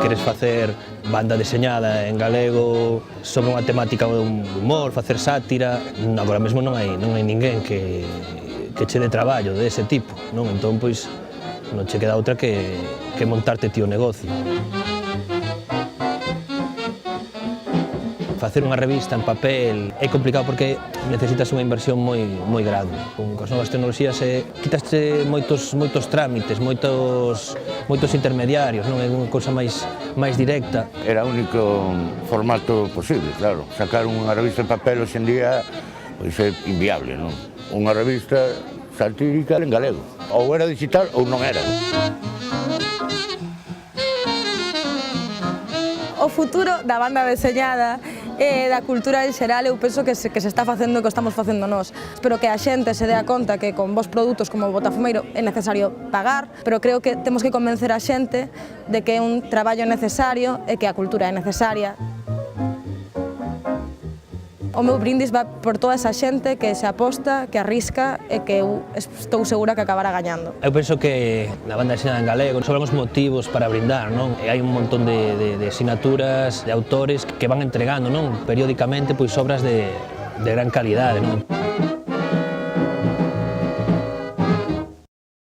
queres facer banda deseñada en galego sobre unha temática de humor, facer sátira, agora mesmo non hai ninguén que che dé traballo dese tipo, non? Entón, pois, non che queda outra que montarte ti o negocio. Facer unha revista en papel é complicado porque necesitas unha inversión moi grande. Con as novas tecnoloxías quitaste moitos trámites, moitos intermediarios, non é unha cousa máis directa. Era o único formato posible, claro. Sacar unha revista en papel hoxe en día pois é inviable, non? Unha revista satírica en galego. Ou era digital ou non era. O futuro da banda deseñada e da cultura en xeral eu penso que se está facendo o que estamos facendo nós. Espero que a xente se dea conta que con vos produtos como o Botafumeiro é necesario pagar, pero creo que temos que convencer a xente de que é un traballo necesario e que a cultura é necesaria. O meu brindis va por toda esa xente que se aposta, que arrisca e que eu estou segura que acabará gañando. Eu penso que na banda deseñada en galego sobran os motivos para brindar, non? E hai un montón de sinaturas, de autores que van entregando, non? Periódicamente, pois obras de gran calidade, non?